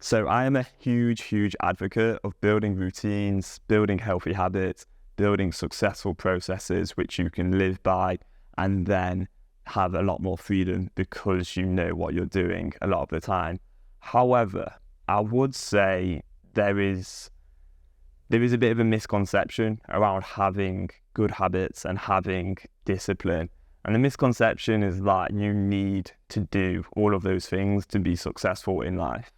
So I am a huge advocate of building routines, building healthy habits, building successful processes which you can live by, and then have a lot more freedom because you know what you're doing a lot of the time. However, I would say there is a bit of a misconception around having good habits and having discipline. And the misconception is that you need to do all of those things to be successful in life.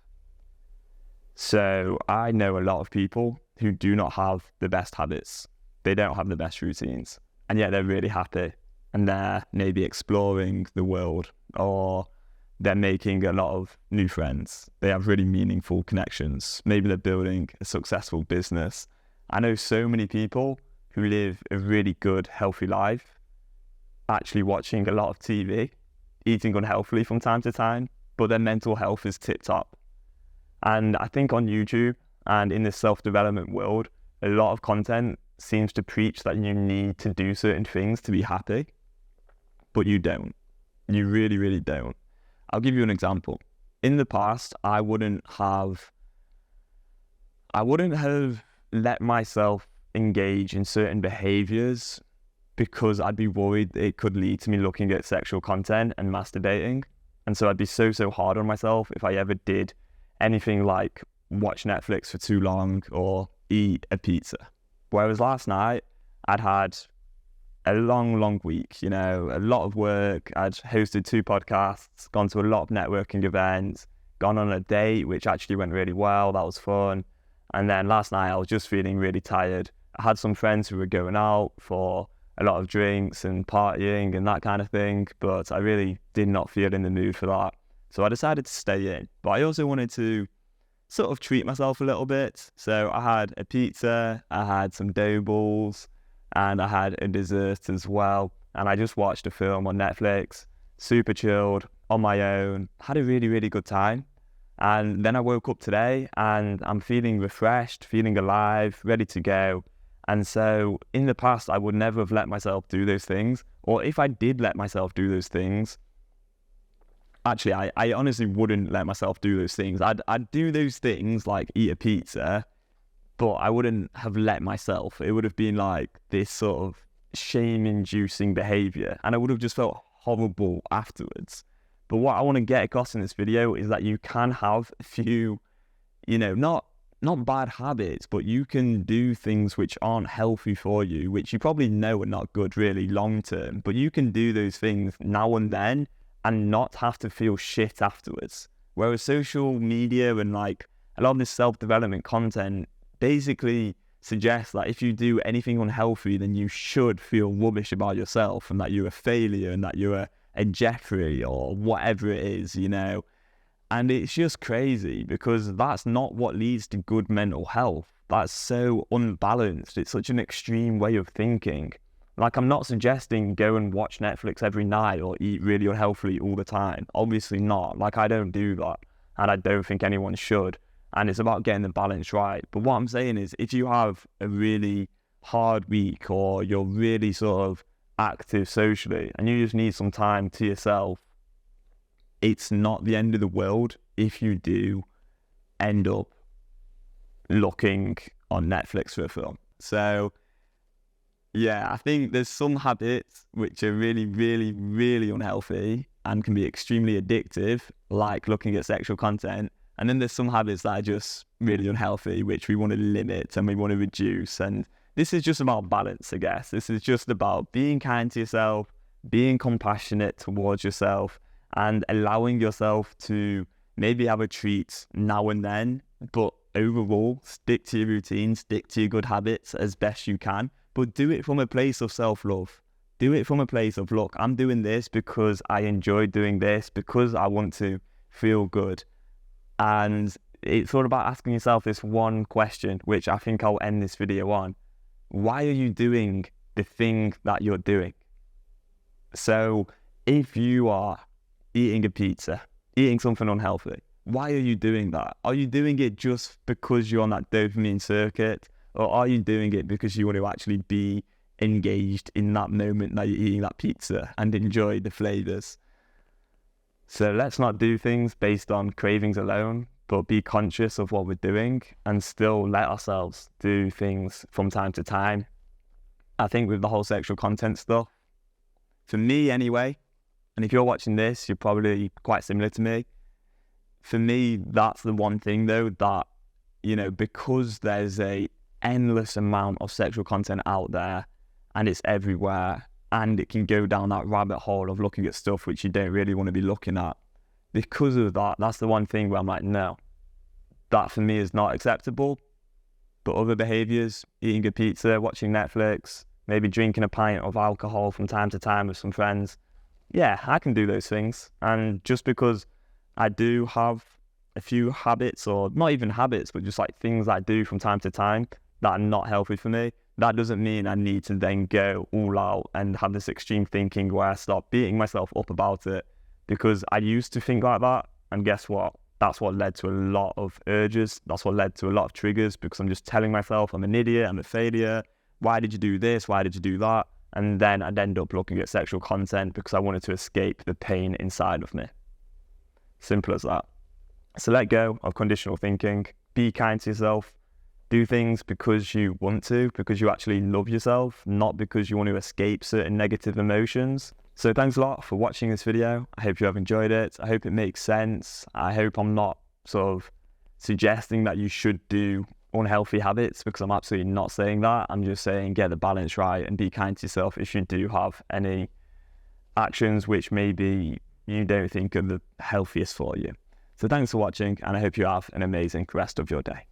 So I know a lot of people who do not have the best habits. They don't have the best routines, and yet they're really happy. And they're maybe exploring the world, or they're making a lot of new friends. They have really meaningful connections. Maybe they're building a successful business. I know so many people who live a really good, healthy life, actually watching a lot of TV, eating unhealthily from time to time, but their mental health is tip-top. And I think on YouTube and in the self-development world, a lot of content seems to preach that you need to do certain things to be happy, but you don't. You really don't. I'll give you an example. In the past, I wouldn't have let myself engage in certain behaviours because I'd be worried it could lead to me looking at sexual content and masturbating. And so I'd be so hard on myself if I ever did anything like watch Netflix for too long or eat a pizza. Whereas last night, I'd had a long week, a lot of work. I'd hosted 2 podcasts, gone to a lot of networking events, gone on a date, which actually went really well. That was fun. And then last night, I was just feeling really tired. I had some friends who were going out for a lot of drinks and partying and that kind of thing, but I really did not feel in the mood for that. So I decided to stay in, but I also wanted to sort of treat myself a little bit. So I had a pizza, I had some dough balls, and I had a dessert as well. And I just watched a film on Netflix, super chilled, on my own, had a really good time. And then I woke up today and I'm feeling refreshed, feeling alive, ready to go. And so in the past, I would never have let myself do those things. Or if I did let myself do those things, actually, I honestly wouldn't let myself do those things. I'd do those things like eat a pizza, but I wouldn't have let myself. It would have been like this sort of shame-inducing behaviour, and I would have just felt horrible afterwards. But what I want to get across in this video is that you can have a few, not bad habits, but you can do things which aren't healthy for you, which you probably know are not good really long-term, but you can do those things now and then and not have to feel shit afterwards. Whereas social media and like a lot of this self-development content basically suggests that if you do anything unhealthy, then you should feel rubbish about yourself and that you're a failure and that you're a Jeffrey or whatever it is, And it's just crazy because that's not what leads to good mental health. That's so unbalanced. It's such an extreme way of thinking. Like, I'm not suggesting go and watch Netflix every night or eat really unhealthily all the time. Obviously not. Like, I don't do that. And I don't think anyone should. And it's about getting the balance right. But what I'm saying is, if you have a really hard week or you're really sort of active socially and you just need some time to yourself, it's not the end of the world if you do end up looking on Netflix for a film. So yeah, I think there's some habits which are really unhealthy and can be extremely addictive, like looking at sexual content. And then there's some habits that are just really unhealthy, which we want to limit and we want to reduce. And this is just about balance, I guess. This is just about being kind to yourself, being compassionate towards yourself, and allowing yourself to maybe have a treat now and then, but overall, stick to your routine, stick to your good habits as best you can. But do it from a place of self-love. Do it from a place of, look, I'm doing this because I enjoy doing this, because I want to feel good. And it's all about asking yourself this one question, which I think I'll end this video on. Why are you doing the thing that you're doing? So if you are eating a pizza, eating something unhealthy, why are you doing that? Are you doing it just because you're on that dopamine circuit? Or are you doing it because you want to actually be engaged in that moment that you're eating that pizza and enjoy the flavours? So let's not do things based on cravings alone, but be conscious of what we're doing and still let ourselves do things from time to time. I think with the whole sexual content stuff, for me anyway, and if you're watching this, you're probably quite similar to me. For me, that's the one thing though that, because there's a endless amount of sexual content out there and it's everywhere, and it can go down that rabbit hole of looking at stuff which you don't really want to be looking at. Because of that, that's the one thing where I'm like, no, that for me is not acceptable. But other behaviours, eating a pizza, watching Netflix, maybe drinking a pint of alcohol from time to time with some friends, yeah, I can do those things. And just because I do have a few habits, or not even habits, but just like things I do from time to time that are not healthy for me, that doesn't mean I need to then go all out and have this extreme thinking where I start beating myself up about it. Because I used to think like that, and guess what? That's what led to a lot of urges. That's what led to a lot of triggers, because I'm just telling myself I'm an idiot, I'm a failure. Why did you do this? Why did you do that? And then I'd end up looking at sexual content because I wanted to escape the pain inside of me. Simple as that. So let go of conditional thinking. Be kind to yourself. Do things because you want to, because you actually love yourself, not because you want to escape certain negative emotions. So thanks a lot for watching this video. I hope you have enjoyed it. I hope it makes sense. I hope I'm not sort of suggesting that you should do unhealthy habits, because I'm absolutely not saying that. I'm just saying get the balance right and be kind to yourself if you do have any actions which maybe you don't think are the healthiest for you. So thanks for watching, and I hope you have an amazing rest of your day.